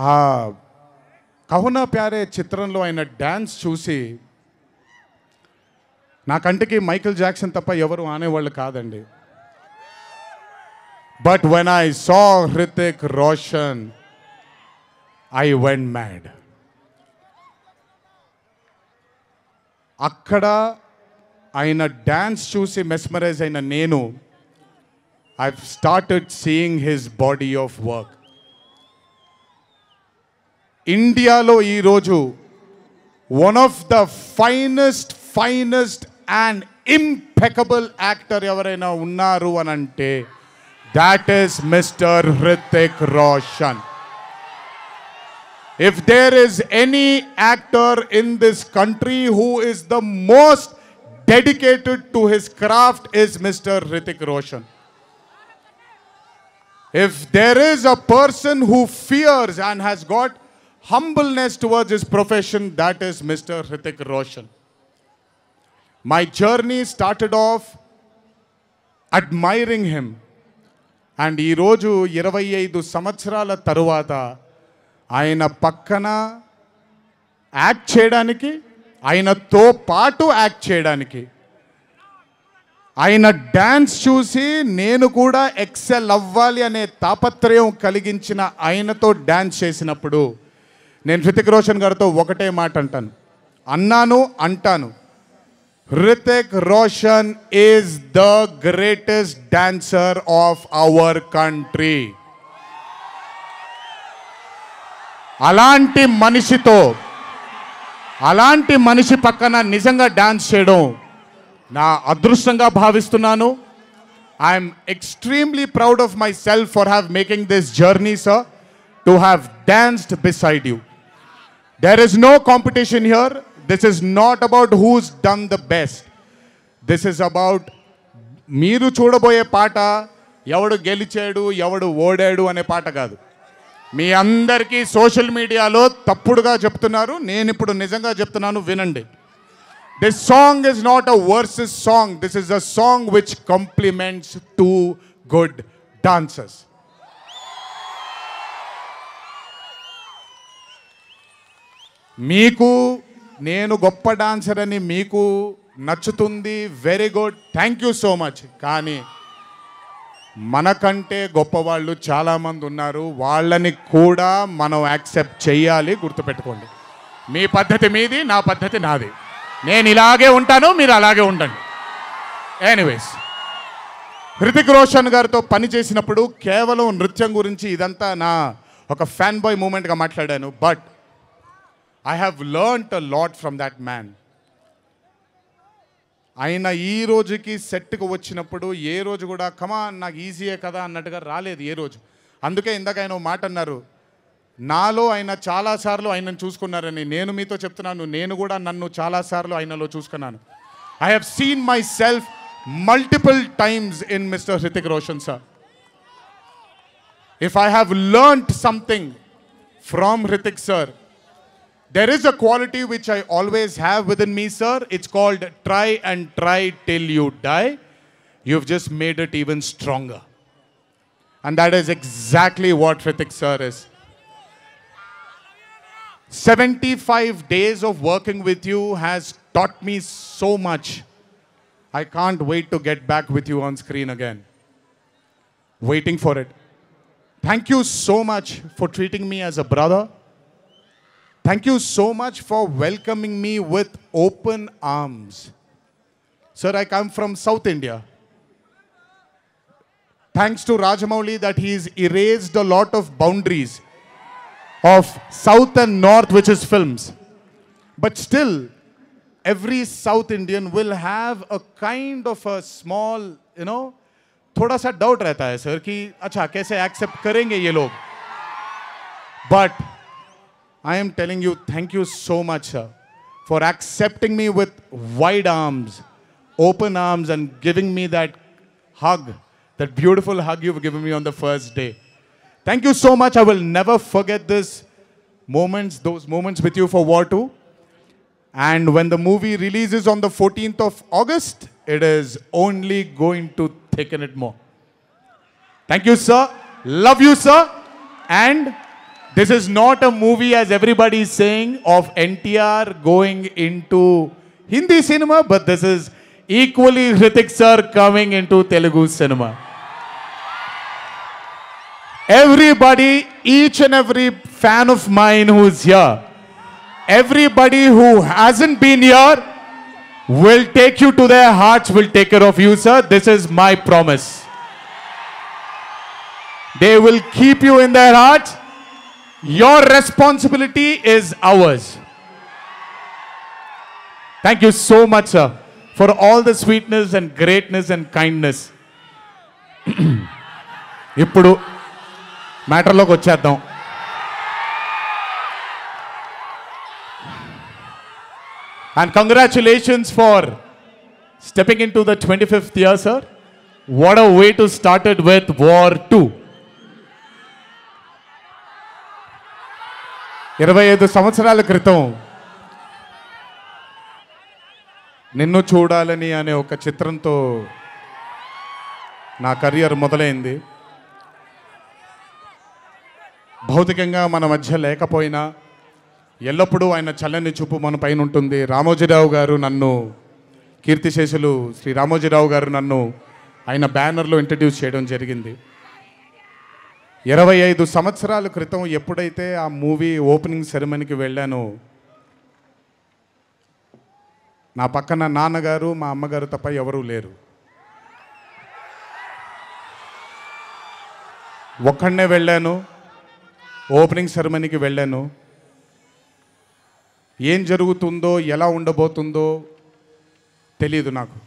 ఆ కహునా ప్యారే చిత్రంలో ఆయన డ్యాన్స్ చూసి నా కంటికి మైకేల్ జాక్సన్ తప్ప ఎవరు ఆనేవాళ్ళు కాదండి. But when I saw Hrithik Roshan I went mad. అక్కడ ఆయన డ్యాన్స్ చూసి మెస్మరైజ్ అయిన నేను I started seeing his body of work. ఇండియాలో ఈరోజు one of the finest and impeccable actor ఎవరైనా ఉన్నారు అని అంటే that is mister Hrithik Roshan. If there is any actor in this country who is the most dedicated to his craft is Mr. Hritik Roshan. If there is a person who fears and has got humbleness towards his profession, that is Mr. Hritik Roshan. My journey started off admiring him. And ee roju 25 సంవత్సరాల తరువాత ఆయన పక్కన act చేయడానికి, ఆయనతో పాటు act చేయడానికి, ఆయన dance చూసి నేను కూడా ఎక్సెల్ అవ్వాలి అనే తాపత్రయం కలిగించిన ఆయనతో డ్యాన్స్ చేసినప్పుడు నేను హృతిక్ రోషన్ గారితో ఒకటే మాట అంటాను, Hrithik Roshan is the greatest dancer of our country. అలాంటి మనిషి పక్కన నిజంగా డాన్స్ చేయడం నా అదృష్టంగా భావిస్తున్నాను. I'm extremely proud of myself for have making this journey sir, to have danced beside you. There is no competition here. This is not about who's done the best. This is about మీరు చూడబోయే పాట ఎవడు గెలిచాడు ఎవడు ఓడాడు అనే పాట కాదు. మీ అందరికీ సోషల్ మీడియాలో తప్పుడుగా చెప్తున్నారు, నేను ఇప్పుడు నిజంగా చెప్తున్నాను, వినండి. This song is not a versus song. This is a song which compliments too good dancers. మీకు నేను గొప్ప డాన్సర్ అని మీకు నచ్చుతుంది, very good, thank you so much. కానీ మనకంటే గొప్పవాళ్ళు చాలామంది ఉన్నారు, వాళ్ళని కూడా మనం యాక్సెప్ట్ చేయాలి. గుర్తుపెట్టుకోండి, మీ పద్ధతి మీది, నా పద్ధతి నాది. నేను ఇలాగే ఉంటాను, మీరు అలాగే ఉండండి. ఎనీవేస్, హృతిక్ రోషన్ గారితో పని చేసినప్పుడు కేవలం నృత్యం గురించి ఇదంతా నా ఒక ఫ్యాన్ బాయ్ మూమెంట్గా మాట్లాడాను. But I have learned a lot from that man. ఆయన ఈ రోజుకి సెట్కి వచ్చినప్పుడు ఏ రోజు కూడా కమాన్ నాకు ఈజీయే కదా అన్నట్టుగా రాలేదు ఏ రోజు. అందుకే ఇందాక ఆయన మాట అన్నారు, నాలో ఆయన చాలాసార్లు ఆయనను చూసుకున్నారని. నేను మీతో చెప్తున్నాను, నేను కూడా నన్ను చాలాసార్లు ఆయనలో చూసుకున్నాను. I have seen my self multiple times in mister Hrithik Roshan sir. If I have learned something from Hrithik sir, there is a quality which I always have within me, sir. It's called try and try till you die. You've just made it even stronger. And that is exactly what Hritik sir is. 75 days of working with you has taught me so much. I can't wait to get back with you on screen again. Waiting for it. Thank you so much for treating me as a brother. Thank you so much for welcoming me with open arms. Sir, I come from South India. Thanks to Rajamouli that he's erased a lot of boundaries of South and North, which is films. But still, every South Indian will have a kind of a small, थोड़ा सा doubt रहता है sir कि अच्छा कैसे accept करेंगे ये लोग. But I am telling you, thank you so much, sir, for accepting me with wide arms, open arms, and giving me that hug, that beautiful hug you've given me on the first day. Thank you so much. I will never forget those moments with you for War 2. And when the movie releases on the 14th of August, it is only going to thicken it more. Thank you, sir. Love you, sir. And This is not a movie, as everybody is saying, of NTR going into Hindi cinema, but this is equally Hrithik sir coming into Telugu cinema. Everybody, each and every fan of mine who's here, everybody who hasn't been here will take you to their hearts, will take care of you, sir. This is my promise. They will keep you in their hearts. Your responsibility is ours. Thank you so much, sir, for all the sweetness and greatness and kindness. ఇప్పుడు మ్యాటర్లోకి వచ్చేద్దాం. And congratulations for stepping into the 25th year, sir. What a way to start it with War 2. 25 సంవత్సరాల క్రితం నిన్ను చూడాలని అనే ఒక చిత్రంతో నా కెరియర్ మొదలైంది. భౌతికంగా మన మధ్య లేకపోయినా ఎల్లప్పుడూ ఆయన చల్లని చూపు మన పైన ఉంటుంది. రామోజీరావు గారు నన్ను, కీర్తిశేషులు శ్రీ రామోజీరావు గారు నన్ను ఆయన బ్యానర్లో ఇంట్రడ్యూస్ చేయడం జరిగింది. 25 సంవత్సరాల క్రితం ఎప్పుడైతే ఆ మూవీ ఓపెనింగ్ సెరమనీకి వెళ్ళానో, నా పక్కన నాన్నగారు మా అమ్మగారు తప్ప ఎవరూ లేరు. ఒక్కడనే వెళ్ళాను, ఓపెనింగ్ సెరమనీకి వెళ్ళాను. ఏం జరుగుతుందో, ఎలా ఉండబోతుందో తెలియదు నాకు.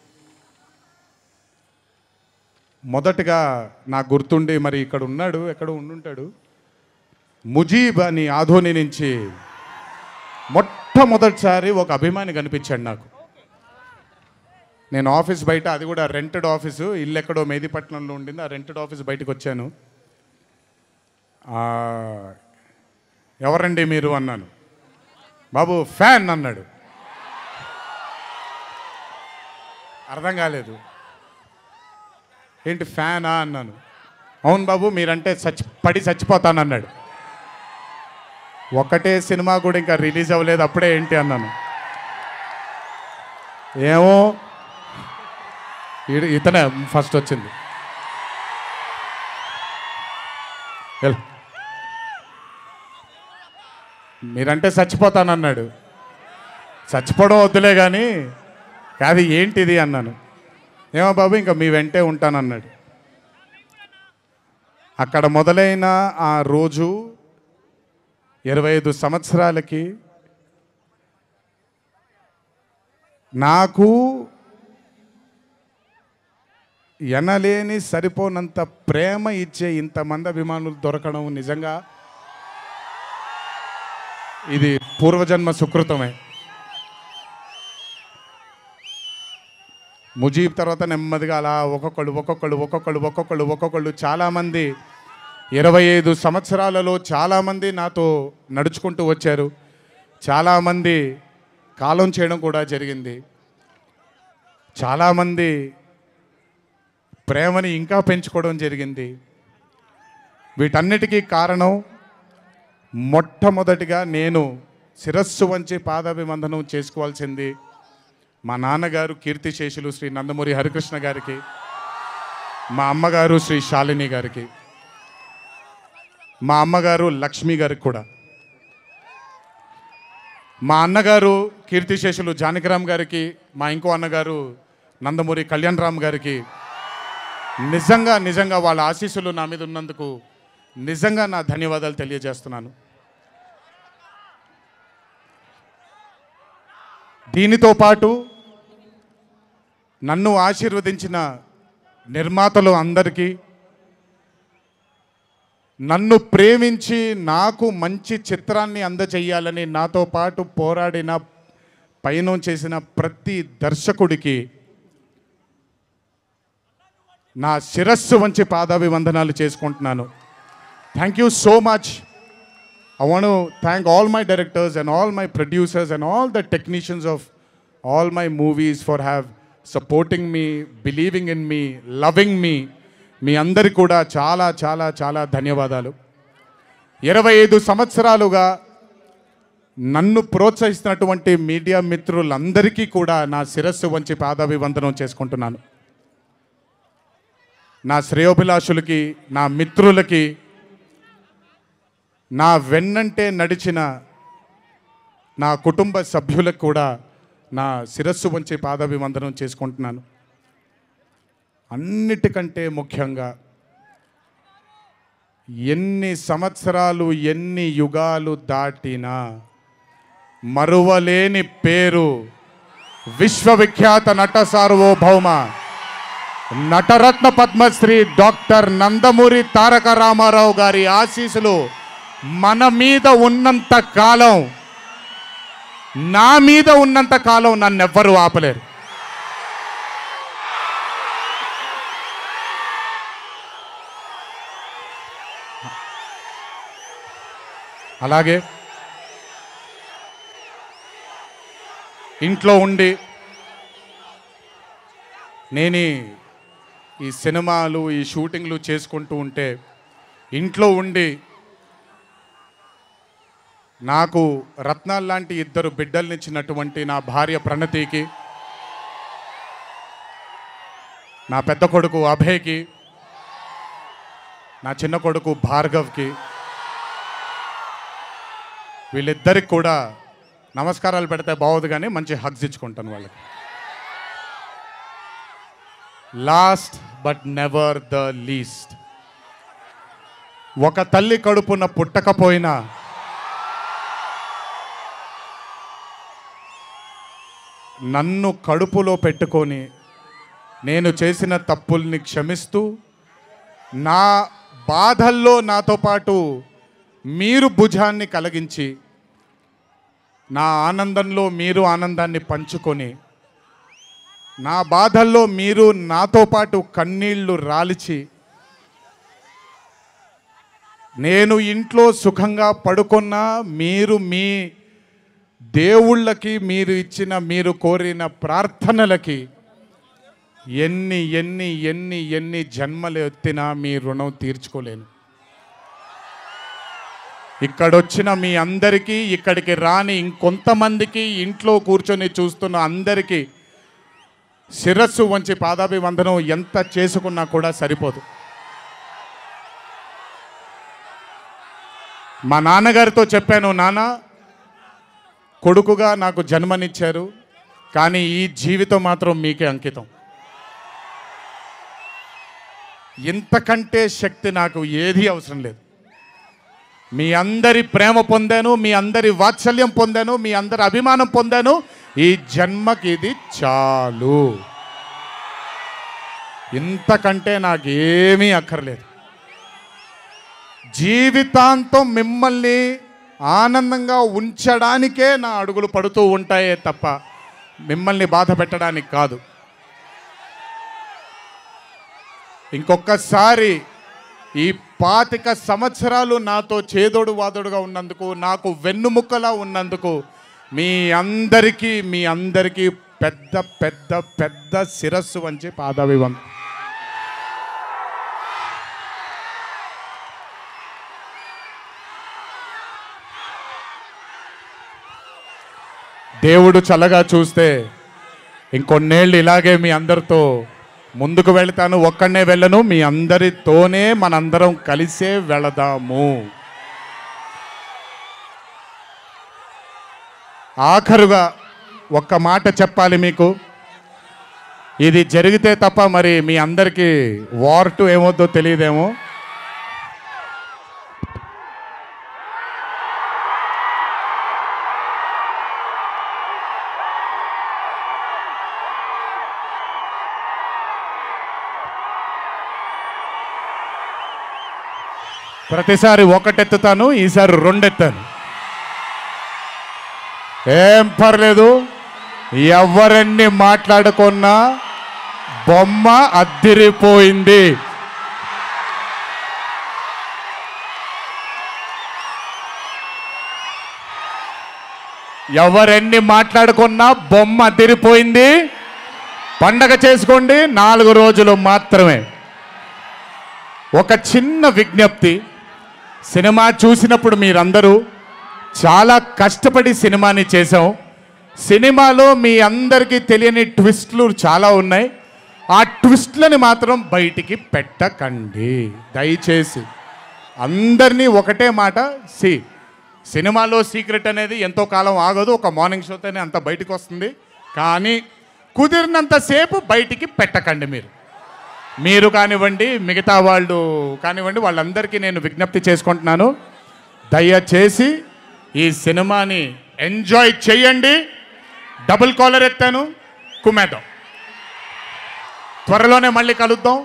మొదటగా నాకు గుర్తుండి, మరి ఇక్కడ ఉన్నాడు, ఎక్కడ ఉండుంటాడు, ముజీబ్ అని ఆధోని నుంచి మొట్టమొదటిసారి ఒక అభిమాని కనిపించాడు నాకు. నేను ఆఫీస్ బయట, అది కూడా రెంటెడ్ ఆఫీసు, ఇల్లు ఎక్కడో మేదిపట్నంలో ఉండింది, ఆ రెంటెడ్ ఆఫీస్ బయటకు వచ్చాను. ఎవరండి మీరు అన్నాను. బాబు ఫ్యాన్ అన్నాడు. అర్థం కాలేదు. ఏంటి ఫ్యానా అన్నాను. అవును బాబు, మీరంటే పడి చచ్చిపోతానన్నాడు. ఒకటే సినిమా కూడా ఇంకా రిలీజ్ అవ్వలేదు, అప్పుడే ఏంటి అన్నాను. ఏమో ఇతనే ఫస్ట్ వచ్చింది. మీరంటే చచ్చిపోతానన్నాడు. చచ్చిపోవడం వద్దులే కానీ కాదు ఏంటిది అన్నాను. ఏమో బాబు ఇంకా మీ వెంటే ఉంటానన్నాడు. అక్కడ మొదలైన ఆ రోజు 25 సంవత్సరాలకి నాకు ఎనలేని సరిపోనంత ప్రేమ ఇచ్చే ఇంతమంది అభిమానులు దొరకడం నిజంగా ఇది పూర్వజన్మ సుకృతమే. ముజీబ్ తర్వాత నెమ్మదిగా అలా ఒక్కొక్కళ్ళు చాలామంది 25 సంవత్సరాలలో చాలామంది నాతో నడుచుకుంటూ వచ్చారు. చాలామంది కాలం చేయడం కూడా జరిగింది. చాలామంది ప్రేమని ఇంకా పెంచుకోవడం జరిగింది. వీటన్నిటికీ కారణం మొట్టమొదటిగా నేను శిరస్సు వంచి పాదాభివందనం చేసుకోవాల్సింది మా నాన్నగారు కీర్తిశేషులు శ్రీ నందమూరి హరికృష్ణ గారికి, మా అమ్మగారు శ్రీ శాలిని గారికి, మా అమ్మగారు లక్ష్మి గారికి కూడా, మా అన్నగారు కీర్తిశేషులు జానకిరామ్ గారికి, మా ఇంకో అన్నగారు నందమూరి కళ్యాణ్ రామ్ గారికి నిజంగా వాళ్ళ ఆశీస్సులు నా మీద ఉన్నందుకు నిజంగా నా ధన్యవాదాలు తెలియజేస్తున్నాను. దీనితో పాటు నన్ను ఆశీర్వదించిన నిర్మాతలు అందరికీ, నన్ను ప్రేమించి నాకు మంచి చిత్రాన్ని అందజేయాలని నాతో పాటు పోరాడిన, పయనం చేసిన ప్రతి దర్శకుడికి నా శిరస్సు వంచి పాదాభివందనాలు చేసుకుంటున్నాను. Thank you so much. I want to thank all my directors and all my producers and all the technicians of all my movies for supporting me, believing in me, loving me. మీ అందరికి కూడా చాలా చాలా చాలా ధన్యవాదాలు. 25 సంవత్సరాలుగా నన్ను ప్రోత్సహిస్తున్నటువంటి media మిత్రులందరికీ కూడా నా శిరస్సు వంచి పాదాభివందనం చేసుకుంటున్నాను. నా శ్రేయోభిలాషులకి, నా మిత్రులకి, నా వెన్నంటే నడిచిన నా కుటుంబ సభ్యులకు కూడా నా శిరస్సు వంచి పాదాభివందనం చేసుకుంటున్నాను. అన్నిటికంటే ముఖ్యంగా ఎన్ని సంవత్సరాలు, ఎన్ని యుగాలు దాటినా మరువలేని పేరు విశ్వవిఖ్యాత నట సార్వభౌమ నటరత్న పద్మశ్రీ డాక్టర్ నందమూరి తారక రామారావు గారి ఆశీస్సులు మన మీద ఉన్నంత కాలం, నా మీద ఉన్నంత కాలం నన్నెవ్వరూ ఆపలేరు. అలాగే ఇంట్లో ఉండి నేను ఈ సినిమాలు, ఈ షూటింగ్లు చేసుకుంటూ ఉంటే, ఇంట్లో ఉండి నాకు రత్నాలు లాంటి 2 బిడ్డల్నిచ్చినటువంటి నా భార్య ప్రణతికి, నా పెద్ద కొడుకు అభయ్కి, నా చిన్న కొడుకు భార్గవ్కి, వీళ్ళిద్దరికి కూడా నమస్కారాలు పెడితే బాగోదు కానీ మంచి హగ్స్ ఇచ్చుకుంటాను వాళ్ళకి. Last but never the least, ఒక తల్లి కడుపున పుట్టకపోయినా నన్ను కడుపులో పెట్టుకొని నేను చేసిన తప్పుల్ని క్షమిస్తూ, నా బాధల్లో నాతో పాటు మీరు భుజాన్ని కలిగించి, నా ఆనందంలో మీరు ఆనందాన్ని పంచుకొని, నా బాధల్లో మీరు నాతో పాటు కన్నీళ్లు రాల్చి, నేను ఇంట్లో సుఖంగా పడుకున్నా మీరు మీ దేవుళ్ళకి, మీరు ఇచ్చిన, మీరు కోరిన ప్రార్థనలకి ఎన్ని ఎన్ని ఎన్ని ఎన్ని జన్మలు ఎత్తినా మీ రుణం తీర్చుకోలేను. ఇక్కడొచ్చిన మీ అందరికీ, ఇక్కడికి రాని ఇంకొంతమందికి, ఇంట్లో కూర్చొని చూస్తున్న అందరికీ శిరస్సు వంచి పాదాభివందనం ఎంత చేసుకున్నా కూడా సరిపోదు. మా నాన్నగారితో చెప్పాను, నాన్న, కొడుకుగా నాకు జన్మనిచ్చారు, కానీ ఈ జీవితం మాత్రం మీకే అంకితం. ఇంతకంటే శక్తి నాకు ఏది అవసరం లేదు. మీ అందరి ప్రేమ పొందాను, మీ అందరి వాత్సల్యం పొందాను, మీ అందరి అభిమానం పొందాను. ఈ జన్మకి ఇది చాలు. ఇంతకంటే నాకేమీ అక్కర్లేదు. జీవితాంతం మిమ్మల్ని ఆనందంగా ఉంచడానికే నా అడుగులు పడుతూ ఉంటాయే తప్ప మిమ్మల్ని బాధ పెట్టడానికి కాదు. ఇంకొకసారి ఈ 25 సంవత్సరాలు నాతో చేదోడు వాదోడుగా ఉన్నందుకు, నాకు వెన్నుముక్కలా ఉన్నందుకు మీ అందరికీ పెద్ద పెద్ద పెద్ద శిరస్సు వంచి పాదాభివందనం. దేవుడు చల్లగా చూస్తే ఇంకొన్నేళ్ళు ఇలాగే మీ అందరితో ముందుకు వెళ్తాను. ఒక్కడనే వెళ్ళను, మీ అందరితోనే మనందరం కలిసే వెళదాము. ఆఖరుగా ఒక్క మాట చెప్పాలి మీకు. ఇది జరిగితే తప్ప మరి మీ అందరికీ వార్ 2 ఏమవుద్దో తెలియదేమో. ప్రతిసారి 1 ఎత్తుతాను, ఈసారి 2 ఎత్తాను. ఏం పర్లేదు, ఎవరెన్ని మాట్లాడుకున్నా బొమ్మ అద్దిరిపోయింది. ఎవరెన్ని మాట్లాడుకున్నా బొమ్మ అద్దిరిపోయింది. పండగ చేసుకోండి, 4 రోజులు మాత్రమే. ఒక చిన్న విజ్ఞప్తి, సినిమా చూసినప్పుడు మీరందరూ చాలా కష్టపడి సినిమాని చేసాం. సినిమాలో మీ అందరికీ తెలియని ట్విస్ట్లు చాలా ఉన్నాయి. ఆ ట్విస్ట్లని మాత్రం బయటికి పెట్టకండి దయచేసి. అందరినీ ఒకటే మాట, సినిమాలో సీక్రెట్ అనేది ఎంతో కాలం ఆగదు, ఒక మార్నింగ్ షోతోనే అంత బయటకు వస్తుంది. కానీ కుదిరినంతసేపు బయటికి పెట్టకండి. మీరు కానివ్వండి, మిగతా వాళ్ళు కానివ్వండి, వాళ్ళందరికీ నేను విజ్ఞప్తి చేసుకుంటున్నాను, దయచేసి ఈ సినిమాని ఎంజాయ్ చేయండి. డబుల్ కాలర్ ఎత్తాను, కుమ్మేద్దాం. త్వరలోనే మళ్ళీ కలుద్దాం.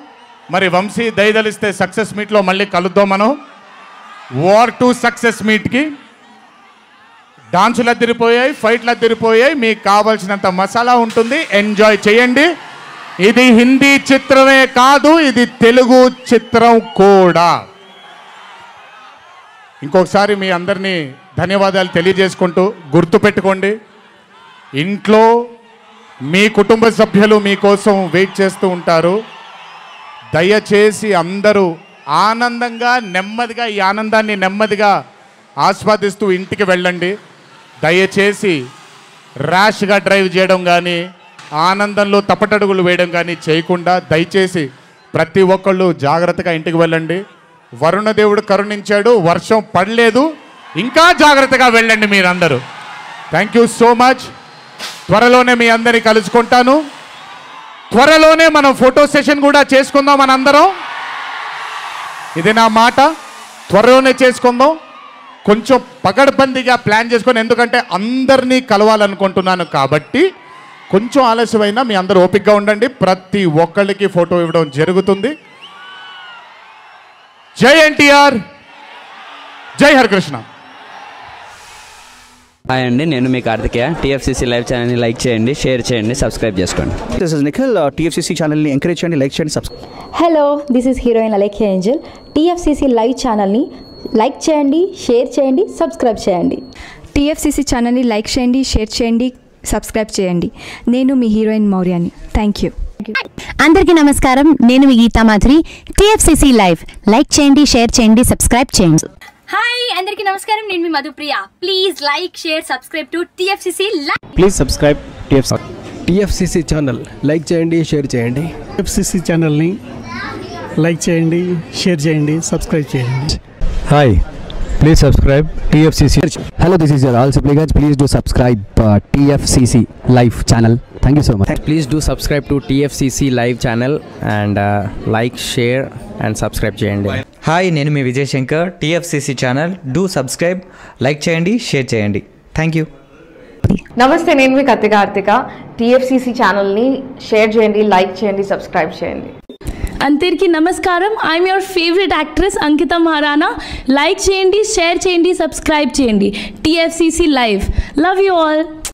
మరి వంశీ దయదలిస్తే సక్సెస్ మీట్లో మళ్ళీ కలుద్దాం. మనం వార్ 2 సక్సెస్ మీట్కి డాన్సులు అద్దరిపోయాయి, ఫైట్లు అద్దరిపోయాయి. మీకు కావాల్సినంత మసాలా ఉంటుంది, ఎంజాయ్ చేయండి. ఇది హిందీ చిత్రమే కాదు, ఇది తెలుగు చిత్రం కూడా. ఇంకొకసారి మీ అందరినీ ధన్యవాదాలు తెలియజేసుకుంటూ, గుర్తుపెట్టుకోండి, ఇంట్లో మీ కుటుంబ సభ్యులు మీకోసం వెయిట్ చేస్తూ ఉంటారు. దయచేసి అందరూ ఆనందంగా నెమ్మదిగా ఈ ఆనందాన్ని నెమ్మదిగా ఆస్వాదిస్తూ ఇంటికి వెళ్ళండి. దయచేసి ర్యాష్గా డ్రైవ్ చేయడం కానీ, ఆనందంలో తప్పటడుగులు వేయడం కానీ చేయకుండా దయచేసి ప్రతి ఒక్కళ్ళు జాగ్రత్తగా ఇంటికి వెళ్ళండి. వరుణదేవుడు కరుణించాడు, వర్షం పడలేదు, ఇంకా జాగ్రత్తగా వెళ్ళండి మీరందరూ. Thank you so much. త్వరలోనే మీ అందరినీ కలుసుకుంటాను. త్వరలోనే మనం ఫోటో సెషన్ కూడా చేసుకుందాం మనందరం. ఇది నా మాట, త్వరలోనే చేసుకుందాం. కొంచెం పగడ్బందీగా ప్లాన్ చేసుకొని, ఎందుకంటే అందరినీ కలవాలనుకుంటున్నాను కాబట్టి కొంచెం ఆలస్యమైనా మీ అందరూ ఓపికగా ఉండండి. ప్రతి ఒక్కళ్ళకి ఫోటో ఇవ్వడం జరుగుతుంది. జై ఎన్టీఆర్, జై హరికృష్ణ. హాయ్ అండి, నేను మీ కార్తికేయ. టీఎఫ్సీసీ లైవ్ ఛానల్ని లైక్ చేయండి, షేర్ చేయండి, సబ్స్క్రైబ్ చేసుకోండి. This is Nikhil. టీఎఫ్సీసీ ఛానల్ని ఎంకరేజ్ చేయండి, లైక్ చేయండి, subscribe. Hello, this is heroine Alekhya Angel. TFCC live ఛానల్ని లైక్ చేయండి, షేర్ చేయండి, సబ్స్క్రైబ్ చేయండి. టీఎఫ్సీసీ ఛానల్ని లైక్ చేయండి, షేర్ చేయండి, సబ్స్క్రైబ్ చేయండి. నేను మీ హీరోయిన్ మౌర్యాని. Thank you. అందరికీ నమస్కారం, నేను మీ Geetha Madhuri. TFCC live like చేయండి, షేర్ చేయండి, సబ్స్క్రైబ్ చేయండి. హాయ్ అందరికీ నమస్కారం, నేను మీ Madhupriya. Please like, share, subscribe to TFCC live. Please subscribe TFCC channel like చేయండి, షేర్ చేయండి. టీఎఫ్సీసీ ఛానల్ని లైక్ చేయండి, షేర్ చేయండి, సబ్స్క్రైబ్ చేయండి. Hi, please subscribe TFCC. Hello, this is your all supplicants. Please do subscribe TFCC live channel. Thank you so much. Please do subscribe to TFCC live channel and like, share and subscribe చేయండి. హాయ్, నేను మీ Vijay Shankar. TFCC channel do subscribe, like చేయండి, share చేయండి. Thank you. నమస్తే, నేను మీ Karthika. TFCC ఛానల్ని షేర్ చేయండి, లైక్ చేయండి, సబ్స్క్రైబ్ చేయండి. అందరికీ నమస్కారం, I'm your favourite actress Ankita Maharana. Like చేయండి, షేర్ చేయండి, సబ్స్క్రైబ్ చేయండి. TFCC live. Love you all.